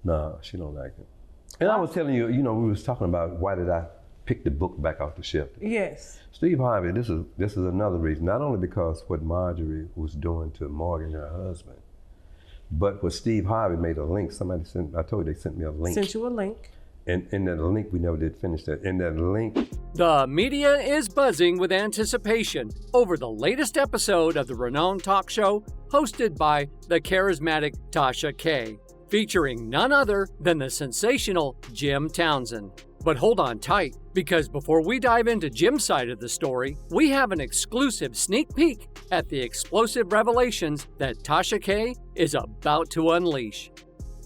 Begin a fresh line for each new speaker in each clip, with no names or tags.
No, she don't like it. And I was telling you, we was talking about why did I pick the book back off the shelf.
Yes.
Steve Harvey, this is another reason, not only because what Marjorie was doing to Morgan, her husband, but what Steve Harvey made a link. Somebody I told you they sent me a link.
Sent you a link.
And in that link, we never did finish that. In that link.
The media is buzzing with anticipation over the latest episode of the renowned talk show hosted by the charismatic Tasha K, featuring none other than the sensational Jim Townsend. But hold on tight, because before we dive into Jim's side of the story, we have an exclusive sneak peek at the explosive revelations that Tasha K is about to unleash.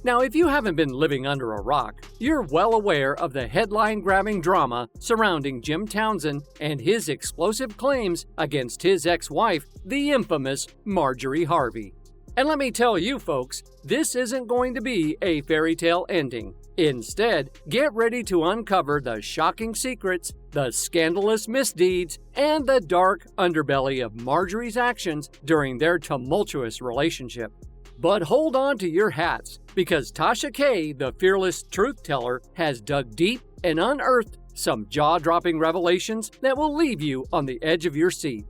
Now, if you haven't been living under a rock, you're well aware of the headline-grabbing drama surrounding Jim Townsend and his explosive claims against his ex-wife, the infamous Marjorie Harvey. And let me tell you folks, this isn't going to be a fairy tale ending. Instead, get ready to uncover the shocking secrets, the scandalous misdeeds, and the dark underbelly of Marjorie's actions during their tumultuous relationship. But hold on to your hats, because Tasha K, the fearless truth teller, has dug deep and unearthed some jaw-dropping revelations that will leave you on the edge of your seat.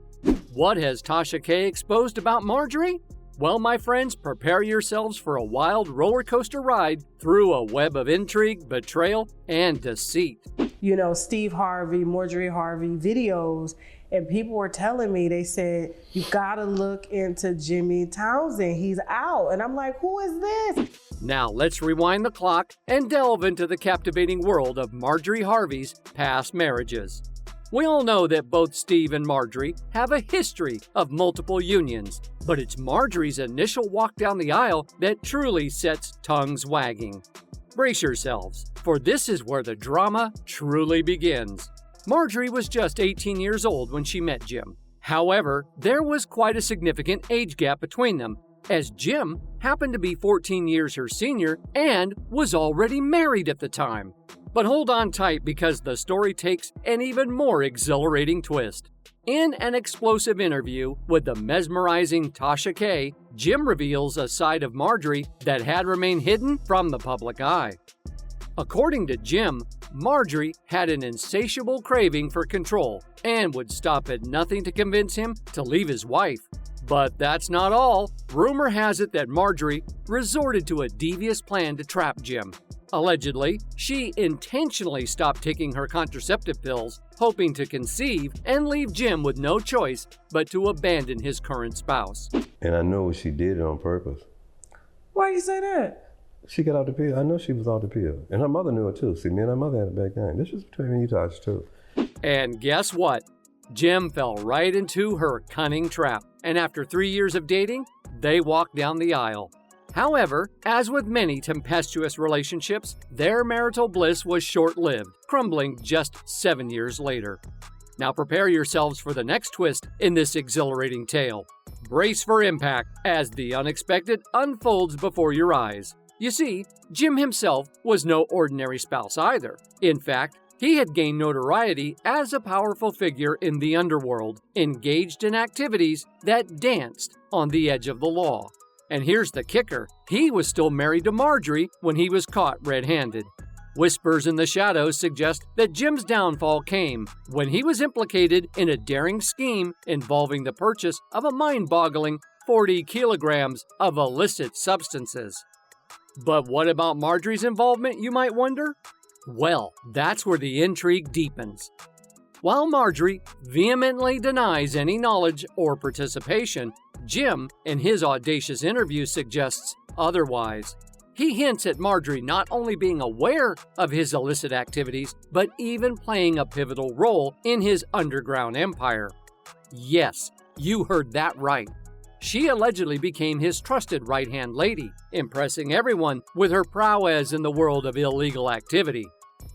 What has Tasha K exposed about Marjorie? Well, my friends, prepare yourselves for a wild roller coaster ride through a web of intrigue, betrayal, and deceit.
Steve Harvey, Marjorie Harvey videos, and people were telling me, they said, you gotta look into Jimmy Townsend. He's out. And I'm like, who is this?
Now let's rewind the clock and delve into the captivating world of Marjorie Harvey's past marriages. We all know that both Steve and Marjorie have a history of multiple unions, but it's Marjorie's initial walk down the aisle that truly sets tongues wagging. Brace yourselves, for this is where the drama truly begins. Marjorie was just 18 years old when she met Jim. However, there was quite a significant age gap between them, as Jim happened to be 14 years her senior and was already married at the time. But hold on tight, because the story takes an even more exhilarating twist. In an explosive interview with the mesmerizing Tasha K, Jim reveals a side of Marjorie that had remained hidden from the public eye. According to Jim, Marjorie had an insatiable craving for control and would stop at nothing to convince him to leave his wife. But that's not all. Rumor has it that Marjorie resorted to a devious plan to trap Jim. Allegedly, she intentionally stopped taking her contraceptive pills, hoping to conceive and leave Jim with no choice but to abandon his current spouse.
And I know she did it on purpose.
Why you say that?
She got off the pill. I know she was off the pill. And her mother knew it too. See, me and her mother had it back then. This was between me and you, Tasha, too.
And guess what? Jim fell right into her cunning trap. And after 3 years of dating, they walked down the aisle. However, as with many tempestuous relationships, their marital bliss was short-lived, crumbling just 7 years later. Now prepare yourselves for the next twist in this exhilarating tale. Brace for impact as the unexpected unfolds before your eyes. You see, Jim himself was no ordinary spouse either. In fact, he had gained notoriety as a powerful figure in the underworld, engaged in activities that danced on the edge of the law. And here's the kicker, he was still married to Marjorie when he was caught red-handed. Whispers in the shadows suggest that Jim's downfall came when he was implicated in a daring scheme involving the purchase of a mind-boggling 40 kilograms of illicit substances. But what about Marjorie's involvement, you might wonder? Well, that's where the intrigue deepens. While Marjorie vehemently denies any knowledge or participation, Jim, in his audacious interview, suggests otherwise. He hints at Marjorie not only being aware of his illicit activities, but even playing a pivotal role in his underground empire. Yes, you heard that right. She allegedly became his trusted right-hand lady, impressing everyone with her prowess in the world of illegal activity.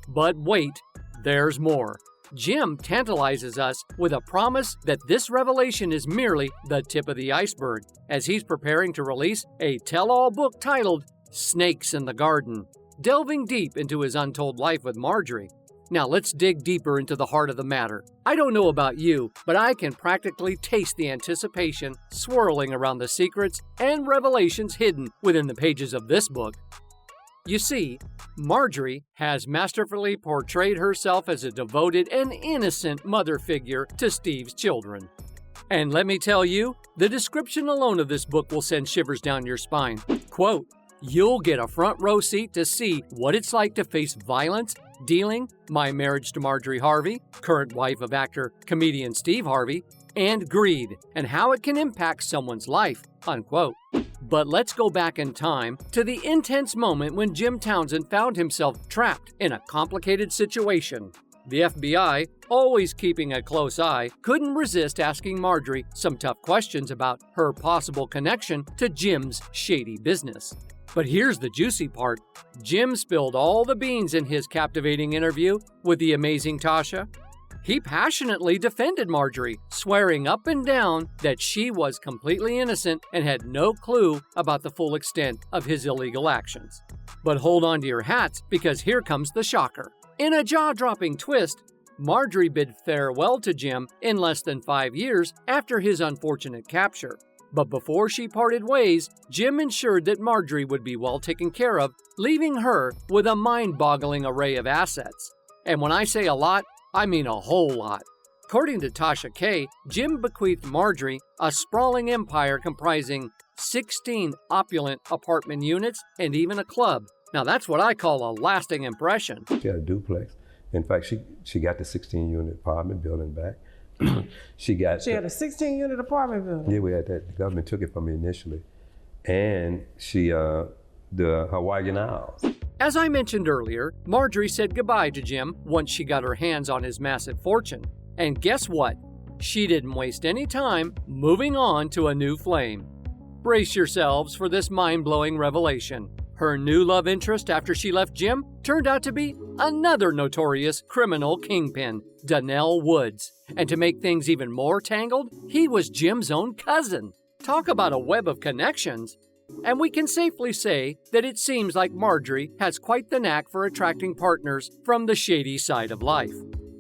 But wait, there's more. Jim tantalizes us with a promise that this revelation is merely the tip of the iceberg, as he's preparing to release a tell-all book titled Snakes in the Garden, delving deep into his untold life with Marjorie. Now let's dig deeper into the heart of the matter. I don't know about you, but I can practically taste the anticipation swirling around the secrets and revelations hidden within the pages of this book. You see, Marjorie has masterfully portrayed herself as a devoted and innocent mother figure to Steve's children. And let me tell you, the description alone of this book will send shivers down your spine. Quote, "You'll get a front row seat to see what it's like to face violence, dealing, my marriage to Marjorie Harvey, current wife of actor-comedian Steve Harvey, and greed, and how it can impact someone's life," unquote. But let's go back in time to the intense moment when Jim Townsend found himself trapped in a complicated situation. The FBI, always keeping a close eye, couldn't resist asking Marjorie some tough questions about her possible connection to Jim's shady business. But here's the juicy part. Jim spilled all the beans in his captivating interview with the amazing Tasha. He passionately defended Marjorie, swearing up and down that she was completely innocent and had no clue about the full extent of his illegal actions. But hold on to your hats, because here comes the shocker. In a jaw-dropping twist, Marjorie bid farewell to Jim in less than 5 years after his unfortunate capture. But before she parted ways, Jim ensured that Marjorie would be well taken care of, leaving her with a mind-boggling array of assets. And when I say a lot, I mean a whole lot. According to Tasha K, Jim bequeathed Marjorie a sprawling empire comprising 16 opulent apartment units and even a club. Now that's what I call a lasting impression.
She had a duplex. In fact, she got the 16-unit apartment building back. She had
a 16-unit apartment building.
Yeah, we had that. The government took it from me initially. And she, the Hawaiian Isles.
As I mentioned earlier, Marjorie said goodbye to Jim once she got her hands on his massive fortune. And guess what? She didn't waste any time moving on to a new flame. Brace yourselves for this mind-blowing revelation. Her new love interest after she left Jim turned out to be another notorious criminal kingpin, Donnell Woods. And to make things even more tangled, he was Jim's own cousin. Talk about a web of connections. And we can safely say that it seems like Marjorie has quite the knack for attracting partners from the shady side of life.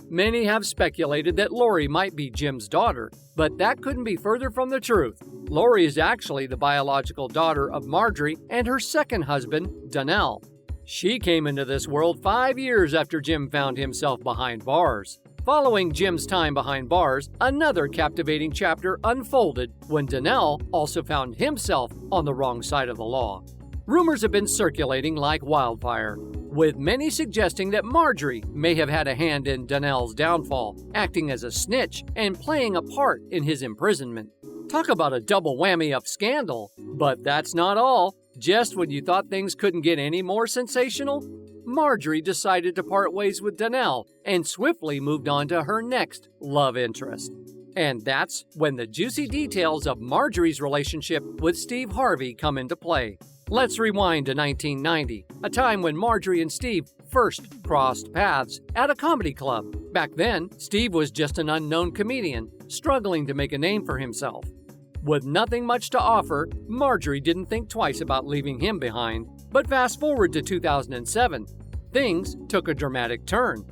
Many have speculated that Lori might be Jim's daughter, but that couldn't be further from the truth. Lori is actually the biological daughter of Marjorie and her second husband, Donnell. She came into this world 5 years after Jim found himself behind bars. Following Jim's time behind bars, another captivating chapter unfolded when Donnell also found himself on the wrong side of the law. Rumors have been circulating like wildfire, with many suggesting that Marjorie may have had a hand in Donnell's downfall, acting as a snitch and playing a part in his imprisonment. Talk about a double whammy of scandal. But that's not all. Just when you thought things couldn't get any more sensational, Marjorie decided to part ways with Donnell and swiftly moved on to her next love interest. And that's when the juicy details of Marjorie's relationship with Steve Harvey come into play. Let's rewind to 1990, a time when Marjorie and Steve first crossed paths at a comedy club. Back then, Steve was just an unknown comedian, struggling to make a name for himself. With nothing much to offer, Marjorie didn't think twice about leaving him behind. But fast forward to 2007, things took a dramatic turn.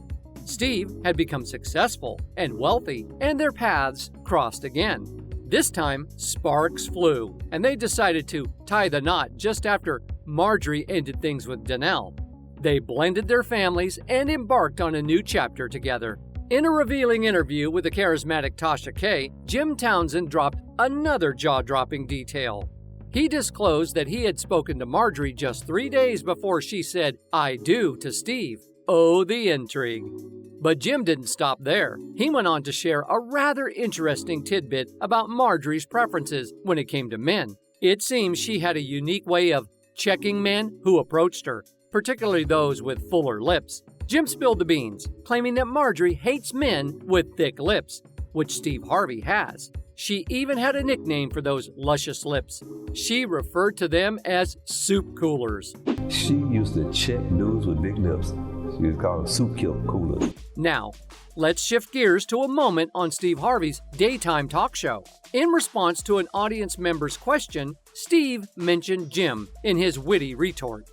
Steve had become successful and wealthy, and their paths crossed again. This time, sparks flew, and they decided to tie the knot just after Marjorie ended things with Donnell. They blended their families and embarked on a new chapter together. In a revealing interview with the charismatic Tasha K, Jim Townsend dropped another jaw-dropping detail. He disclosed that he had spoken to Marjorie just 3 days before she said, "I do" to Steve. Oh, the intrigue. But Jim didn't stop there. He went on to share a rather interesting tidbit about Marjorie's preferences when it came to men. It seems she had a unique way of checking men who approached her, particularly those with fuller lips. Jim spilled the beans, claiming that Marjorie hates men with thick lips, which Steve Harvey has. She even had a nickname for those luscious lips. She referred to them as soup coolers.
She used to check dudes with big lips. She was called soup coolers.
Now, let's shift gears to a moment on Steve Harvey's daytime talk show. In response to an audience member's question, Steve mentioned Jim in his witty retort.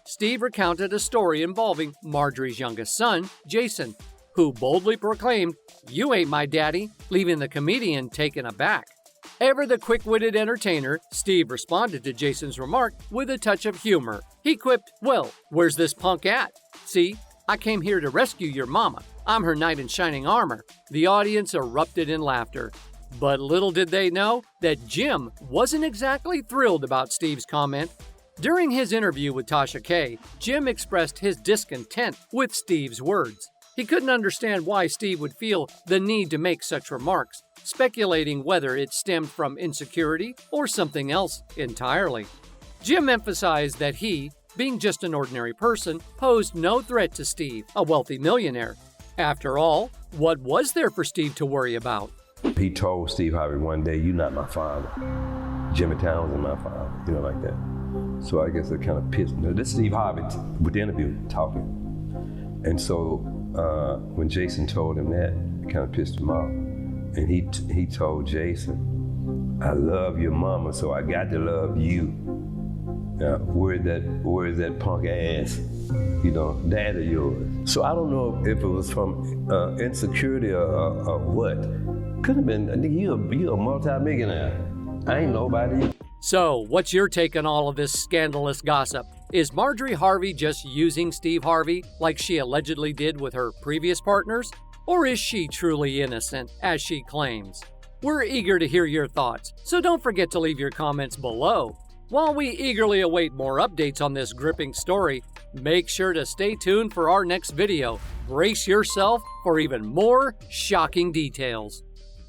Steve recounted a story involving Marjorie's youngest son, Jason, who boldly proclaimed, "You ain't my daddy," leaving the comedian taken aback. Ever the quick-witted entertainer, Steve responded to Jason's remark with a touch of humor. He quipped, "Well, where's this punk at? See, I came here to rescue your mama. I'm her knight in shining armor." The audience erupted in laughter. But little did they know that Jim wasn't exactly thrilled about Steve's comment. During his interview with Tasha K, Jim expressed his discontent with Steve's words. He couldn't understand why Steve would feel the need to make such remarks, speculating whether it stemmed from insecurity or something else entirely. Jim emphasized that he, being just an ordinary person, posed no threat to Steve, a wealthy millionaire. After all, what was there for Steve to worry about?
He told Steve Harvey one day, "You're not my father. Jimmy Townsend my father," like that. So I guess it kind of pissed me. This is Steve Harvey with the interview talking. And so when Jason told him that, it kind of pissed him off. And he told Jason, "I love your mama, so I got to love you. Now, where's that punk ass, dad of yours?" So I don't know if it was from insecurity or what. Could have been, you a multi-millionaire. I ain't nobody.
So, what's your take on all of this scandalous gossip? Is Marjorie Harvey just using Steve Harvey like she allegedly did with her previous partners? Or is she truly innocent, as she claims? We're eager to hear your thoughts, so don't forget to leave your comments below. While we eagerly await more updates on this gripping story, make sure to stay tuned for our next video. Brace yourself for even more shocking details.